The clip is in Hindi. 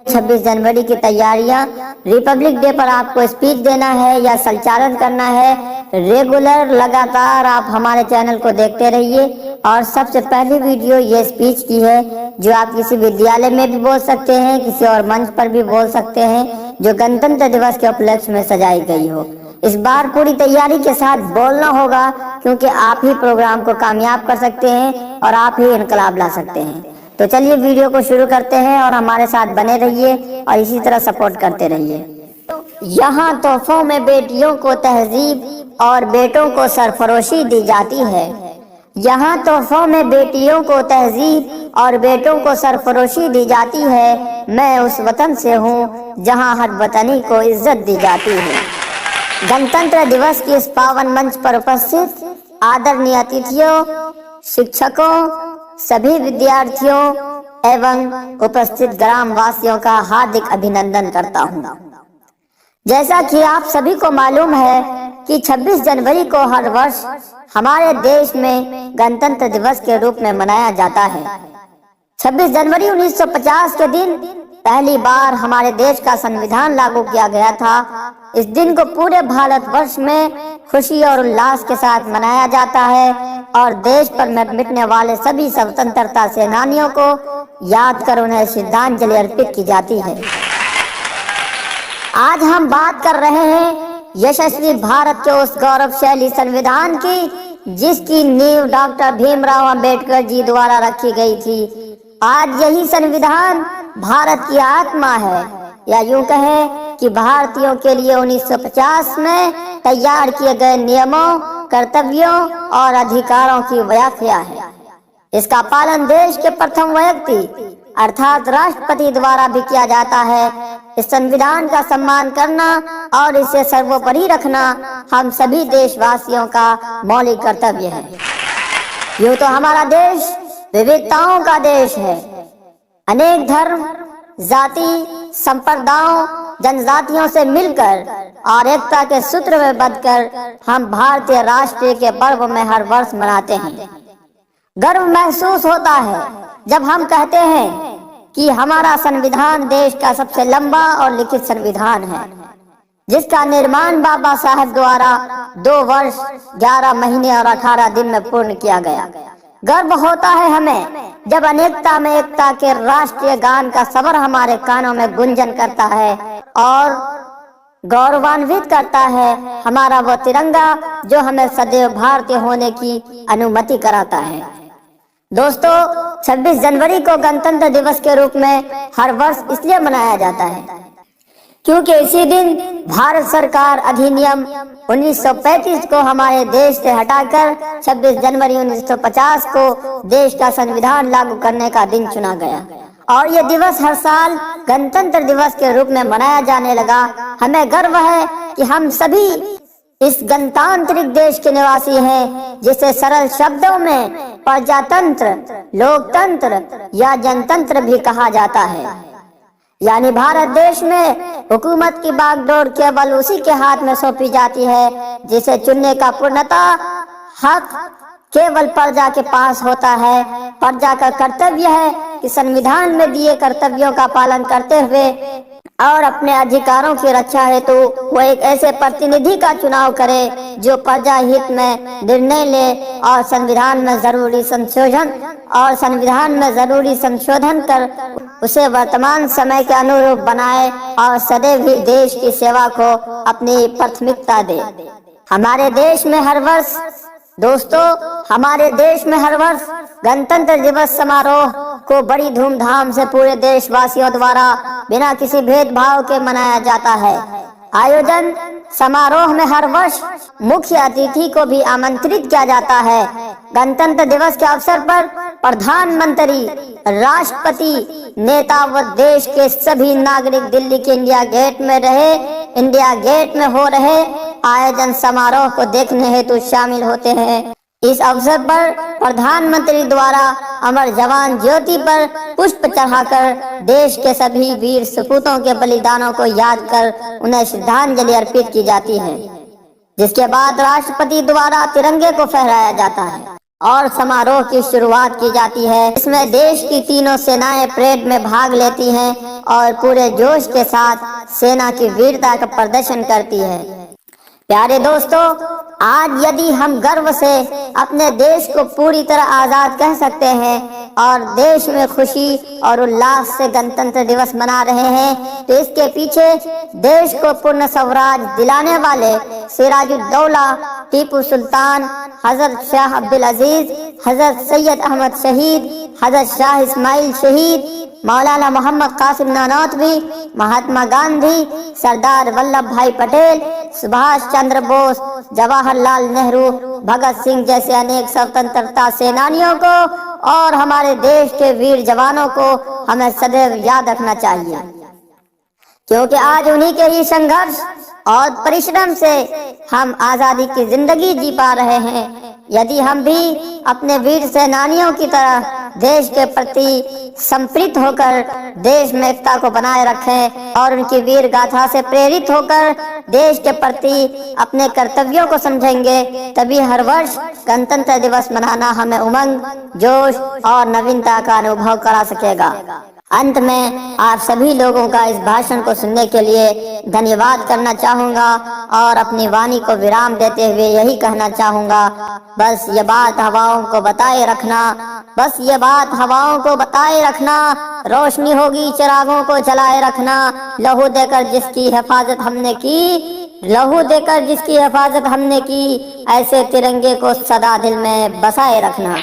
26 जनवरी की तैयारियां। रिपब्लिक डे पर आपको स्पीच देना है या संचालन करना है। रेगुलर लगातार आप हमारे चैनल को देखते रहिए। और सबसे पहली वीडियो ये स्पीच की है, जो आप किसी विद्यालय में भी बोल सकते हैं, किसी और मंच पर भी बोल सकते हैं, जो गणतंत्र दिवस के उपलक्ष्य में सजाई गई हो। इस बार पूरी तैयारी के साथ बोलना होगा, क्योंकि आप ही प्रोग्राम को कामयाब कर सकते हैं और आप ही इनकलाब ला सकते हैं। तो चलिए वीडियो को शुरू करते हैं और हमारे साथ बने रहिए और इसी तरह सपोर्ट करते रहिए। यहाँ तोहफों में बेटियों को तहजीब और बेटों को सरफरोशी दी जाती है। यहाँ तोहफों में बेटियों को तहजीब और बेटों को सरफरोशी दी जाती है। मैं उस वतन से हूँ जहाँ हर वतनी को इज्जत दी जाती है। गणतंत्र दिवस की इस पावन मंच पर उपस्थित आदरणीय अतिथियों, शिक्षकों, सभी विद्यार्थियों एवं उपस्थित ग्राम वासियों का हार्दिक अभिनंदन करता हूँ। जैसा कि आप सभी को मालूम है कि 26 जनवरी को हर वर्ष हमारे देश में गणतंत्र दिवस के रूप में मनाया जाता है। 26 जनवरी 1950 के दिन पहली बार हमारे देश का संविधान लागू किया गया था। इस दिन को पूरे भारतवर्ष में खुशी और उल्लास के साथ मनाया जाता है और देश पर मिटने वाले सभी स्वतंत्रता सेनानियों को याद कर उन्हें श्रद्धांजलि अर्पित की जाती है। आज हम बात कर रहे हैं यशस्वी भारत के उस गौरवशाली संविधान की, जिसकी नींव डॉक्टर भीमराव अंबेडकर जी द्वारा रखी गई थी। आज यही संविधान भारत की आत्मा है, या यूं कहें कि भारतीयों के लिए 1950 में तैयार किए गए नियमों, कर्तव्यों और अधिकारों की व्याख्या है। इसका पालन देश के प्रथम व्यक्ति अर्थात राष्ट्रपति द्वारा भी किया जाता है। इस संविधान का सम्मान करना और इसे सर्वोपरि रखना हम सभी देशवासियों का मौलिक कर्तव्य है। यूं तो हमारा देश विविधताओं का देश है। अनेक धर्म, जाति, संप्रदायों, जनजातियों से मिलकर और एकता के सूत्र में बंधकर हम भारतीय राष्ट्र के पर्व में हर वर्ष मनाते हैं। गर्व महसूस होता है जब हम कहते हैं कि हमारा संविधान देश का सबसे लंबा और लिखित संविधान है, जिसका निर्माण बाबा साहब द्वारा 2 वर्ष 11 महीने और 18 दिन में पूर्ण किया गया। गर्व होता है हमें जब अनेकता में एकता के राष्ट्रीय गान का स्वर हमारे कानों में गुंजन करता है और गौरवान्वित करता है हमारा वो तिरंगा, जो हमें सदैव भारतीय होने की अनुमति कराता है। दोस्तों, 26 जनवरी को गणतंत्र दिवस के रूप में हर वर्ष इसलिए मनाया जाता है क्योंकि इसी दिन भारत सरकार अधिनियम 1935 को हमारे देश से हटाकर 26 जनवरी 1950 को देश का संविधान लागू करने का दिन चुना गया और ये दिवस हर साल गणतंत्र दिवस के रूप में मनाया जाने लगा। हमें गर्व है कि हम सभी इस गणतांत्रिक देश के निवासी हैं, जिसे सरल शब्दों में प्रजातंत्र, लोकतंत्र या जनतंत्र भी कहा जाता है। यानी भारत देश में हुकूमत की बागडोर केवल उसी के हाथ में सौंपी जाती है जिसे चुनने का पूर्णतः हक केवल प्रजा के पास होता है। प्रजा का कर्तव्य है कि संविधान में दिए कर्तव्यों का पालन करते हुए और अपने अधिकारों की रक्षा हेतु वो एक ऐसे प्रतिनिधि का चुनाव करे जो प्रजा हित में निर्णय ले और संविधान में जरूरी संशोधन कर उसे वर्तमान समय के अनुरूप बनाए और सदैव ही देश की सेवा को अपनी प्राथमिकता दे। हमारे देश में हर वर्ष गणतंत्र दिवस समारोह को बड़ी धूमधाम से पूरे देशवासियों द्वारा बिना किसी भेदभाव के मनाया जाता है। आयोजन समारोह में हर वर्ष मुख्य अतिथि को भी आमंत्रित किया जाता है। गणतंत्र दिवस के अवसर पर प्रधानमंत्री, राष्ट्रपति, नेता व देश के सभी नागरिक दिल्ली के इंडिया गेट में हो रहे आयोजन समारोह को देखने हेतु शामिल होते हैं। इस अवसर पर प्रधानमंत्री द्वारा अमर जवान ज्योति पर पुष्प चढ़ाकर देश के सभी वीर सपूतों के बलिदानों को याद कर उन्हें श्रद्धांजलि अर्पित की जाती है, जिसके बाद राष्ट्रपति द्वारा तिरंगे को फहराया जाता है और समारोह की शुरुआत की जाती है। इसमें देश की तीनों सेनाएं परेड में भाग लेती हैं और पूरे जोश के साथ सेना की वीरता का प्रदर्शन करती है। प्यारे दोस्तों, आज यदि हम गर्व से अपने देश को पूरी तरह आजाद कह सकते हैं और देश में खुशी और उल्लास से गणतंत्र दिवस मना रहे हैं, तो इसके पीछे देश को पूर्ण स्वराज दिलाने वाले सिराजुद्दौला टीपू सुल्तान, हजरत शाह अब्दुल अजीज, हजरत सैयद अहमद शहीद, हजरत शाह इस्माइल शहीद, मौलाना मोहम्मद कासिम नानौतवी, महात्मा गांधी, सरदार वल्लभ भाई पटेल, सुभाष चंद्र बोस, जवाहरलाल नेहरू, भगत सिंह जैसे अनेक स्वतंत्रता सेनानियों को और हमारे देश के वीर जवानों को हमें सदैव याद रखना चाहिए, क्योंकि आज उन्हीं के ही संघर्ष और परिश्रम से हम आजादी की जिंदगी जी पा रहे हैं। यदि हम भी अपने वीर सेनानियों की तरह देश के प्रति समर्पित होकर देश में एकता को बनाए रखें और उनकी वीर गाथा से प्रेरित होकर देश के प्रति अपने कर्तव्यों को समझेंगे, तभी हर वर्ष गणतंत्र दिवस मनाना हमें उमंग, जोश और नवीनता का अनुभव करा सकेगा। अंत में आप सभी लोगों का इस भाषण को सुनने के लिए धन्यवाद करना चाहूँगा और अपनी वाणी को विराम देते हुए यही कहना चाहूँगा, बस ये बात हवाओं को बताए रखना, बस ये बात हवाओं को बताए रखना, रोशनी होगी चिरागों को जलाए रखना, लहू देकर जिसकी हिफाजत हमने की, लहू देकर जिसकी हिफाजत हमने की, ऐसे तिरंगे को सदा दिल में बसाए रखना।